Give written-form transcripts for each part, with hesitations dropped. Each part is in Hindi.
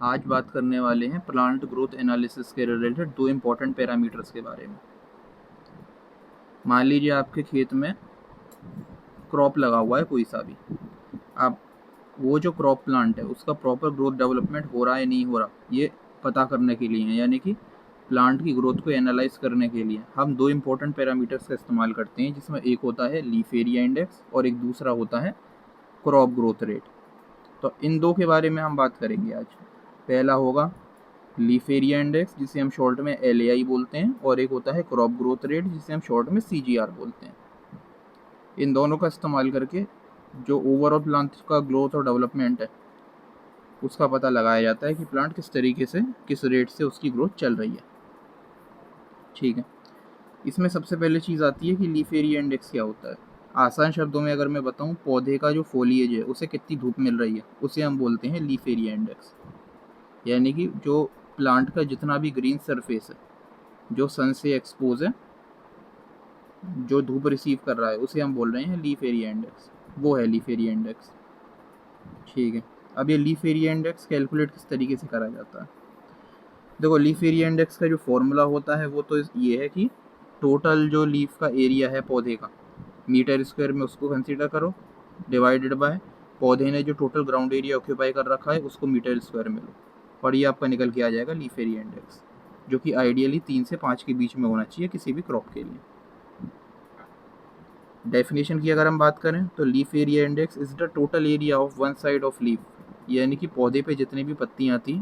आज बात करने वाले हैं प्लांट ग्रोथ एनालिसिस के रिलेटेड दो इम्पॉर्टेंट पैरामीटर्स के बारे में। मान लीजिए आपके खेत में क्रॉप लगा हुआ है कोई सा भी। आप वो जो क्रॉप प्लांट है उसका प्रॉपर ग्रोथ डेवलपमेंट हो रहा है नहीं हो रहा, ये पता करने के लिए है, यानी कि प्लांट की ग्रोथ को एनालाइज करने के लिए हम दो इम्पोर्टेंट पैरामीटर्स का इस्तेमाल करते हैं, जिसमें एक होता है लीफ एरिया इंडेक्स और एक दूसरा होता है क्रॉप ग्रोथ रेट। तो इन दो के बारे में हम बात करेंगे आज। पहला होगा लीफ एरिया इंडेक्स, जिसे हम शॉर्ट में LAI बोलते हैं, और एक होता है क्रॉप ग्रोथ रेट, जिसे हम शॉर्ट में CGR बोलते हैं। इन दोनों का इस्तेमाल करके जो ओवरऑल प्लांट का ग्रोथ और डेवलपमेंट है उसका पता लगाया जाता है कि प्लांट किस तरीके से, किस रेट से उसकी ग्रोथ चल रही है। ठीक है, इसमें सबसे पहले चीज़ आती है कि लीफ एरिया इंडेक्स क्या होता है। आसान शब्दों में अगर मैं बताऊं, पौधे का जो फोलिएज है उसे कितनी धूप मिल रही है उसे हम बोलते हैं लीफ एरिया इंडेक्स। यानी कि जो प्लांट का जितना भी ग्रीन सरफेस है जो सन से एक्सपोज है, जो धूप रिसीव कर रहा है, उसे हम बोल रहे हैं लीफ एरिया इंडेक्स। वो है लीफ एरिया इंडेक्स। ठीक है, अब ये लीफ एरिया इंडेक्स कैलकुलेट किस तरीके से करा जाता है। देखो, लीफ एरिया इंडेक्स का जो फॉर्मूला होता है वो तो ये है कि टोटल जो लीफ का एरिया है पौधे का मीटर स्क्वायर में, उसको कंसीडर करो, डिवाइडेड बाय पौधे ने जो टोटल ग्राउंड एरिया ऑक्यूपाई कर रखा है उसको मीटर स्क्वायर में लो, और ये आपका निकल के आ जाएगा लीफ एरिया इंडेक्स, जो कि आइडियली 3 से 5 के बीच में होना चाहिए किसी भी क्रॉप के लिए। डेफिनेशन की अगर हम बात करें तो leaf area index is the total area of one side of leaf, यानी कि पौधे पे जितनी भी पत्तियां थी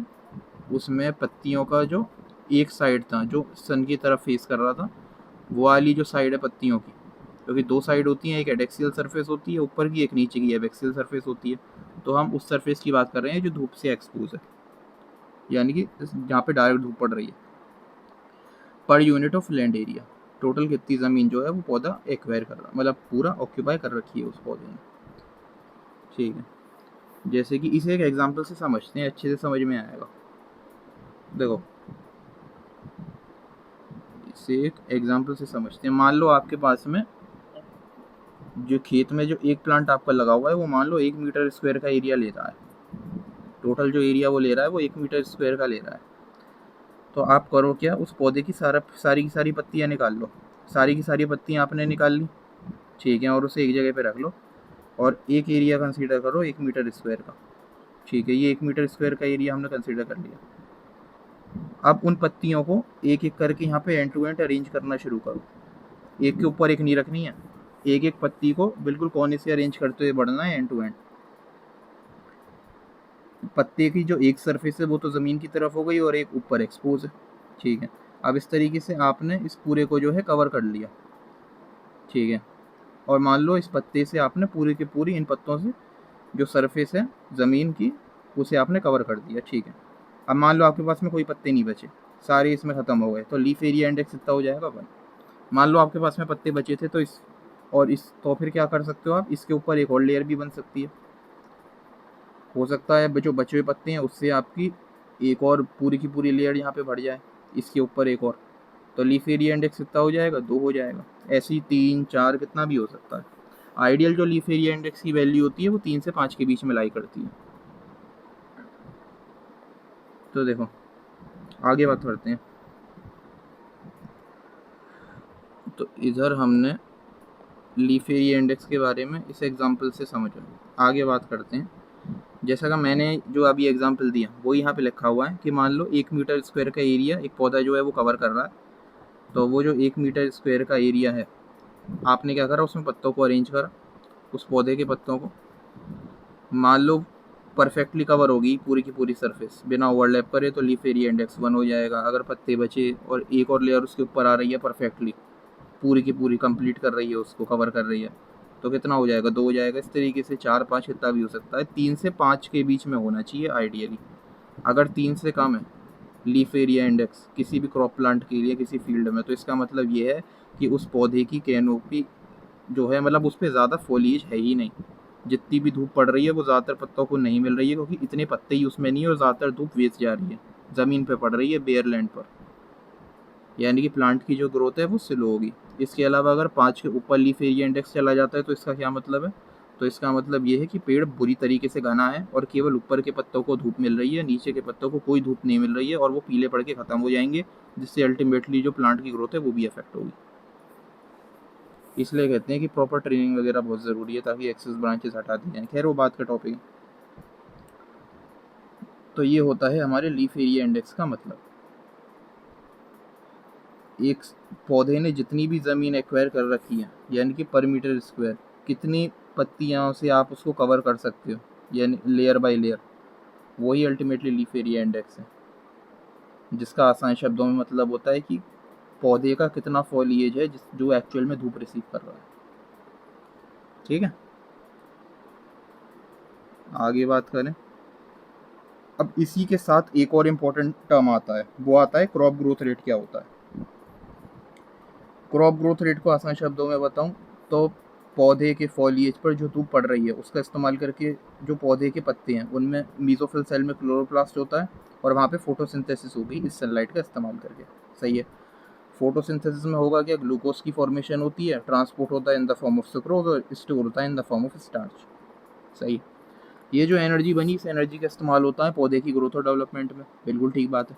उसमें पत्तियों का जो एक साइड था जो सन की तरफ फेस कर रहा था, वो वाली जो साइड है पत्तियों की, क्योंकि दो साइड होती हैं, एक एडेक्सियल सरफेस होती है ऊपर की, एक नीचे की एबैक्सियल सरफेस होती है। तो हम उस सरफेस की बात कर रहे हैं जो धूप से एक्सपोज है, यानी कि जहाँ पे डायरेक्ट धूप पड़ रही है। Per unit of land area, total कितनी ज़मीन जो है वो पौधा एक्वायर कर रहा, मतलब पूरा ऑक्यूपाई कर रखी है उस पौधे ने। ठीक है, जैसे कि इसे एक एग्जांपल से समझते हैं, अच्छे से समझ में आएगा। देखो, इसे एक एग्जांपल से समझते हैं। मान लो आपके पास में जो खेत में जो एक प्लांट आपका लगा हुआ है वो मान लो 1 मीटर स्क्वायर का एरिया ले रहा है। टोटल जो एरिया वो ले रहा है वो 1 मीटर स्क्वायर का ले रहा है। तो आप करो क्या, उस पौधे की सारी की सारी पत्तियाँ निकाल लो। सारी की सारी पत्तियाँ आपने निकाल ली, ठीक है, और उसे एक जगह पे रख लो, और एक एरिया कंसीडर करो 1 मीटर स्क्वायर का। ठीक है, ये 1 मीटर स्क्वायर का एरिया हमने कंसीडर कर लिया। अब उन पत्तियों को एक एक करके यहाँ पे एंड टू एंड अरेंज करना शुरू करो। एक के ऊपर एक नहीं रखनी है, एक एक पत्ती को बिल्कुल कोने से अरेंज करते हुए बढ़ना है एंड टू एंड। पत्ते की जो एक सरफेस है वो तो ज़मीन की तरफ हो गई और एक ऊपर एक्सपोज है। ठीक है, अब इस तरीके से आपने इस पूरे को जो है कवर कर लिया। ठीक है, और मान लो इस पत्ते से आपने पूरी की पूरी इन पत्तों से जो सरफेस है ज़मीन की उसे आपने कवर कर दिया। ठीक है, अब मान लो आपके पास में कोई पत्ते नहीं बचे, सारे इसमें ख़त्म हो गए, तो लीफ एरिया इंडेक्स इतना हो जाएगा 1। मान लो आपके पास में पत्ते बचे थे तो तो फिर क्या कर सकते हो आप, इसके ऊपर एक और लेयर भी बन सकती है। हो सकता है जो बचे हुए पत्ते हैं उससे आपकी एक और पूरी की पूरी लेयर यहाँ पे बढ़ जाए, इसके ऊपर एक और, तो लीफ एरिया इंडेक्स कितना हो जाएगा, 2 हो जाएगा। ऐसे ही 3, 4 कितना भी हो सकता है। आइडियल जो लीफ एरिया इंडेक्स की वैल्यू होती है वो 3 से 5 के बीच में लाई करती है। तो देखो, आगे बात करते हैं। तो इधर हमने लीफ एरिया इंडेक्स के बारे में इस एग्जांपल से समझा, आगे बात करते हैं। जैसा कि मैंने जो अभी एग्जांपल दिया वो यहाँ पे लिखा हुआ है कि मान लो 1 मीटर स्क्वायर का एरिया एक पौधा जो है वो कवर कर रहा है। तो वो जो 1 मीटर स्क्वायर का एरिया है, आपने क्या करा, उसमें पत्तों को अरेंज करा, उस पौधे के पत्तों को। मान लो परफेक्टली कवर होगी पूरी की पूरी सरफेस बिना ओवरलैप करे, तो लीफ एरिया इंडेक्स 1 हो जाएगा। अगर पत्ते बचे और एक और लेयर उसके ऊपर आ रही है परफेक्टली, पूरी की पूरी कंप्लीट कर रही है, उसको कवर कर रही है, तो कितना हो जाएगा, 2 हो जाएगा। इस तरीके से 4, 5 कितना भी हो सकता है, 3 से 5 के बीच में होना चाहिए आइडियली। अगर 3 से कम है लीफ एरिया इंडेक्स किसी भी क्रॉप प्लांट के लिए किसी फील्ड में, तो इसका मतलब ये है कि उस पौधे की कैनोपी जो है, मतलब उस पर ज़्यादा फॉलिएज है ही नहीं। जितनी भी धूप पड़ रही है वो ज़्यादातर पत्तों को नहीं मिल रही है, क्योंकि इतने पत्ते ही उसमें नहीं है और ज़्यादातर धूप वेस्ट जा रही है, ज़मीन पे पड़ रही है, बेयर लैंड पर, यानी कि प्लांट की जो ग्रोथ है वो स्लो होगी। इसके अलावा अगर 5 के ऊपर लीफ एरिया इंडेक्स चला जाता है तो इसका क्या मतलब है, तो इसका मतलब ये है कि पेड़ बुरी तरीके से घना है और केवल ऊपर के पत्तों को धूप मिल रही है, नीचे के पत्तों को कोई धूप नहीं मिल रही है और वो पीले पड़ के ख़त्म हो जाएंगे, जिससे अल्टीमेटली जो प्लांट की ग्रोथ है वो भी अफेक्ट होगी। इसलिए कहते हैं कि प्रॉपर ट्रेनिंग वगैरह बहुत ज़रूरी है ताकि एक्सेस ब्रांचेस हटा दी जाएँ। खैर वो बात का टॉपिक है। तो ये होता है हमारे लीफ एरिया इंडेक्स का मतलब। एक पौधे ने जितनी भी ज़मीन एक्वायर कर रखी है, यानी कि पर मीटर स्क्वायर कितनी पत्तियाँ से आप उसको कवर कर सकते हो, यानी लेयर बाय लेयर, वही अल्टीमेटली लीफ एरिया इंडेक्स है, जिसका आसान शब्दों में मतलब होता है कि पौधे का कितना फॉलिएज है जो एक्चुअल में धूप रिसीव कर रहा है। ठीक है, आगे बात करें। अब इसी के साथ एक और इम्पोर्टेंट टर्म आता है, वो आता है क्रॉप ग्रोथ रेट। क्या होता है क्रॉप ग्रोथ रेट को आसान शब्दों में बताऊं तो पौधे के फॉलिएज पर जो धूप पड़ रही है उसका इस्तेमाल करके जो पौधे के पत्ते हैं उनमें मीजोफिल सेल में क्लोरोप्लास्ट होता है और वहाँ पे फोटोसिंथेसिस होगी इस सनलाइट का इस्तेमाल करके। सही है, फोटोसिंथेसिस में होगा क्या, ग्लूकोज की फॉर्मेशन होती है, ट्रांसपोर्ट होता है in the form of sucrose और स्टोर होता है in the form of starch. सही, ये जो एनर्जी बनी इस एनर्जी का इस्तेमाल होता है पौधे की ग्रोथ और डेवलपमेंट में। बिल्कुल ठीक बात है।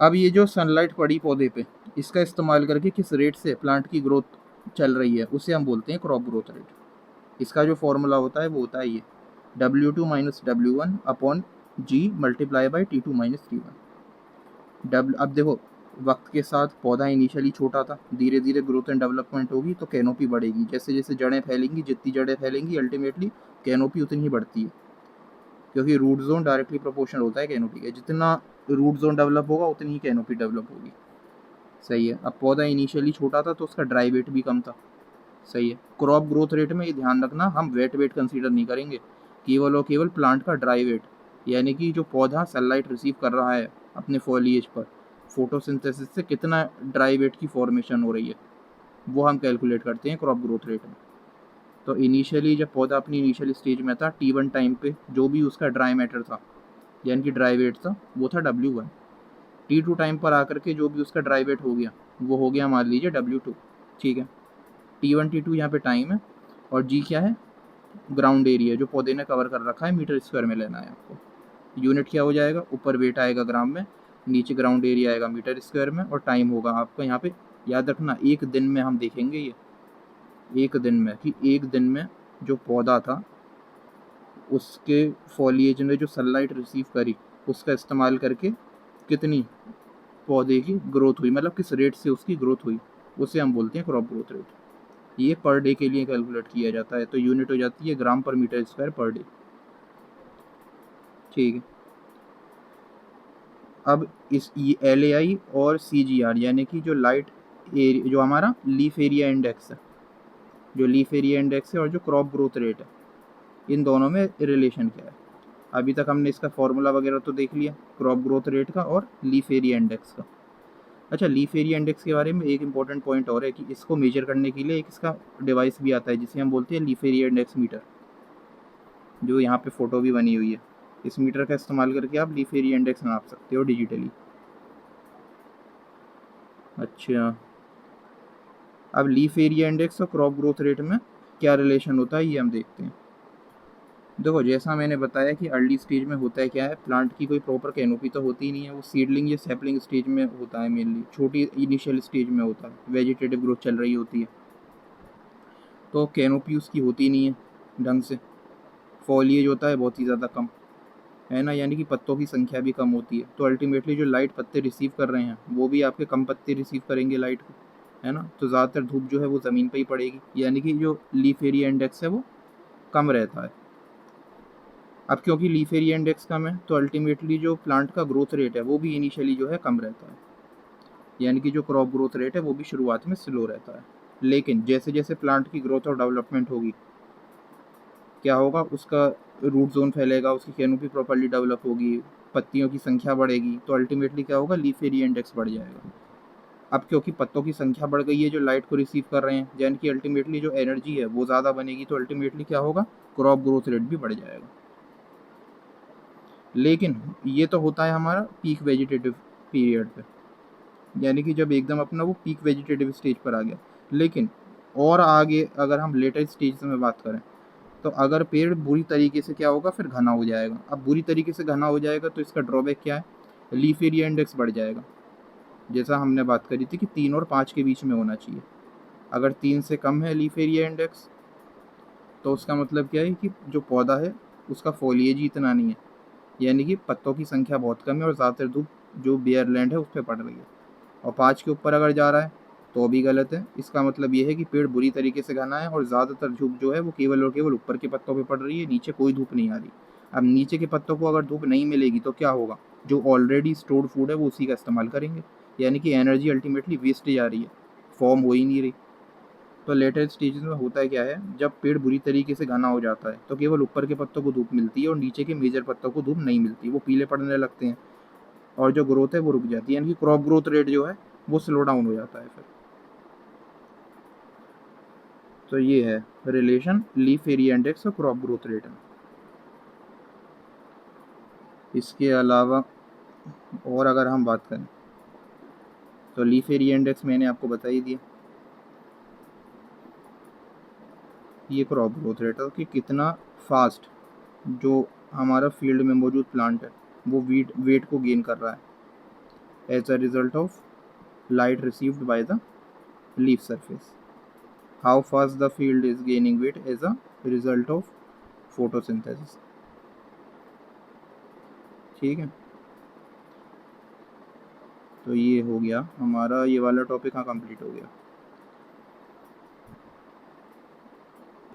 अब ये जो सनलाइट पड़ी पौधे पे, इसका इस्तेमाल करके किस रेट से प्लांट की ग्रोथ चल रही है उसे हम बोलते हैं क्रॉप ग्रोथ रेट। इसका जो फॉर्मूला होता है वो होता है ये W2 minus W1 upon G multiply by T2 minus T1। अब देखो, वक्त के साथ पौधा इनिशियली छोटा था, धीरे धीरे ग्रोथ एंड डेवलपमेंट होगी तो कैनोपी बढ़ेगी, जैसे जैसे जड़ें फैलेंगी, जितनी जड़ें फैलेंगी अल्टीमेटली कैनोपी उतनी ही बढ़ती है, क्योंकि रूट जोन डायरेक्टली प्रोपोर्शनल होता है कैनोपी के, जितना रूट जोन डेवलप होगा उतनी ही कैनोपी डेवलप होगी। सही है, अब पौधा इनिशियली छोटा था तो उसका ड्राई वेट भी कम था। सही है, क्रॉप ग्रोथ रेट में ये ध्यान रखना हम वेट वेट कंसीडर नहीं करेंगे, केवल और केवल प्लांट का ड्राई वेट, यानी कि जो पौधा सनलाइट रिसीव कर रहा है अपने फॉलिएज पर, फोटोसिंथेसिस से कितना ड्राई वेट की फॉर्मेशन हो रही है वो हम कैलकुलेट करते हैं क्रॉप ग्रोथ रेट में। तो इनिशियली जब पौधा अपनी इनिशियल स्टेज में था T1 टाइम पे जो भी उसका ड्राई मैटर था यानी कि ड्राई वेट था वो था W1। T2 टाइम पर आकर के जो भी उसका ड्राई वेट हो गया वो हो गया मान लीजिए W2। ठीक है, T1 T2 यहाँ पे टाइम है और G क्या है, ग्राउंड एरिया जो पौधे ने कवर कर रखा है, मीटर स्क्वायर में लेना है आपको। यूनिट क्या हो जाएगा, ऊपर वेट आएगा ग्राम में, नीचे ग्राउंड एरिया आएगा मीटर स्क्वायर में, और टाइम होगा आपको यहाँ पे याद रखना एक दिन में हम देखेंगे ये, एक दिन में कि एक दिन में जो पौधा था उसके फॉलिएज ने जो सनलाइट रिसीव करी उसका इस्तेमाल करके कितनी पौधे की ग्रोथ हुई, मतलब किस रेट से उसकी ग्रोथ हुई, उसे हम बोलते हैं क्रॉप ग्रोथ रेट। ये पर डे के लिए कैलकुलेट किया जाता है, तो यूनिट हो जाती है ग्राम पर मीटर स्क्वायर पर डे। ठीक है, अब इस LAI और CGR यानी कि जो लाइट एरिया, जो हमारा लीफ एरिया इंडेक्स है, जो लीफ एरिया इंडेक्स है और जो क्रॉप ग्रोथ रेट है, इन दोनों में रिलेशन क्या है। अभी तक हमने इसका फॉर्मूला वगैरह तो देख लिया क्रॉप ग्रोथ रेट का और लीफ एरिया इंडेक्स का। अच्छा, लीफ एरिया इंडेक्स के बारे में एक इंपॉर्टेंट पॉइंट और है कि इसको मेजर करने के लिए एक इसका डिवाइस भी आता है जिसे हम बोलते हैं लीफ एरिया इंडेक्स मीटर, जो यहाँ पे फोटो भी बनी हुई है। इस मीटर का इस्तेमाल करके आप लीफ एरिया इंडेक्स नाप सकते हो डिजिटली। अच्छा, अब लीफ एरिया इंडेक्स और क्रॉप ग्रोथ रेट में क्या रिलेशन होता है ये हम देखते हैं। देखो, जैसा मैंने बताया कि अर्ली स्टेज में होता है क्या है, प्लांट की कोई प्रॉपर कैनोपी तो होती ही नहीं है, वो सीडलिंग या सैपलिंग स्टेज में होता है, मेनली छोटी इनिशियल स्टेज में होता है, वेजिटेटिव ग्रोथ चल रही होती है, तो कैनोपी उसकी होती नहीं है ढंग से, फॉलिएज होता है बहुत ही ज़्यादा कम, है ना, यानी कि पत्तों की संख्या भी कम होती है, तो अल्टीमेटली जो लाइट पत्ते रिसीव कर रहे हैं वो भी आपके कम पत्ते रिसीव करेंगे लाइट को, है ना, तो ज़्यादातर धूप जो है वो ज़मीन पर ही पड़ेगी, यानी कि जो लीफ एरिया इंडेक्स है वो कम रहता है। अब क्योंकि लीफ एरिया इंडेक्स कम है तो अल्टीमेटली जो प्लांट का ग्रोथ रेट है वो भी इनिशियली जो है कम रहता है, यानी कि जो क्रॉप ग्रोथ रेट है वो भी शुरुआत में स्लो रहता है। लेकिन जैसे जैसे प्लांट की ग्रोथ और डेवलपमेंट होगी क्या होगा, उसका रूट जोन फैलेगा, उसकी कैनोपी प्रॉपर्ली डेवलप होगी, पत्तियों की संख्या बढ़ेगी, तो अल्टीमेटली क्या होगा, लीफ एरिया इंडेक्स बढ़ जाएगा। अब क्योंकि पत्तों की संख्या बढ़ गई है जो लाइट को रिसीव कर रहे हैं, यानी कि अल्टीमेटली जो एनर्जी है वो ज़्यादा बनेगी, तो अल्टीमेटली क्या होगा, क्रॉप ग्रोथ रेट भी बढ़ जाएगा। लेकिन ये तो होता है हमारा पीक वेजिटेटिव पीरियड पे, यानी कि जब एकदम अपना वो पीक वेजिटेटिव स्टेज पर आ गया। लेकिन और आगे अगर हम लेटर स्टेज में बात करें तो अगर पेड़ बुरी तरीके से क्या होगा, फिर घना हो जाएगा। अब बुरी तरीके से घना हो जाएगा तो इसका ड्रॉबैक क्या है, लीफ एरिया इंडेक्स बढ़ जाएगा। जैसा हमने बात करी थी कि 3 और 5 के बीच में होना चाहिए। अगर 3 से कम है लीफ एरिया इंडेक्स तो उसका मतलब क्या है कि जो पौधा है उसका फॉलिएज ही इतना नहीं है, यानी कि पत्तों की संख्या बहुत कम है और ज़्यादातर धूप जो बेयर लैंड है उस पर पड़ रही है। और 5 के ऊपर अगर जा रहा है तो भी गलत है। इसका मतलब ये है कि पेड़ बुरी तरीके से घना है और ज़्यादातर धूप जो है वो केवल और केवल ऊपर के पत्तों पे पड़ रही है, नीचे कोई धूप नहीं आ रही। अब नीचे के पत्तों को अगर धूप नहीं मिलेगी तो क्या होगा, जो ऑलरेडी स्टोर्ड फूड है वो उसी का इस्तेमाल करेंगे, यानी कि एनर्जी अल्टीमेटली वेस्ट जा रही है, फॉर्म हो ही नहीं रही। तो लेटर स्टेजेस में होता है क्या है, जब पेड़ बुरी तरीके से घना हो जाता है तो केवल ऊपर के पत्तों को धूप मिलती है और नीचे के मेजर पत्तों को धूप नहीं मिलती, वो पीले पड़ने लगते हैं और जो ग्रोथ है वो रुक जाती है, यानी कि क्रॉप ग्रोथ रेट जो है वो स्लो डाउन हो जाता है फिर। तो ये है रिलेशन लीफ एरिया इंडेक्स और क्रॉप ग्रोथ रेट में। इसके अलावा और अगर हम बात करें तो लीफ एरिया इंडेक्स मैंने आपको बता ही दिया। ये क्रॉप ग्रोथ रेट है कि कितना फास्ट जो हमारा फील्ड में मौजूद प्लांट है वो वेट को गेन कर रहा है as a result of light received by the leaf surface. How fast the field is gaining weight as a result of photosynthesis. ठीक है, तो ये हो गया हमारा, ये वाला टॉपिक हाँ कंप्लीट हो गया।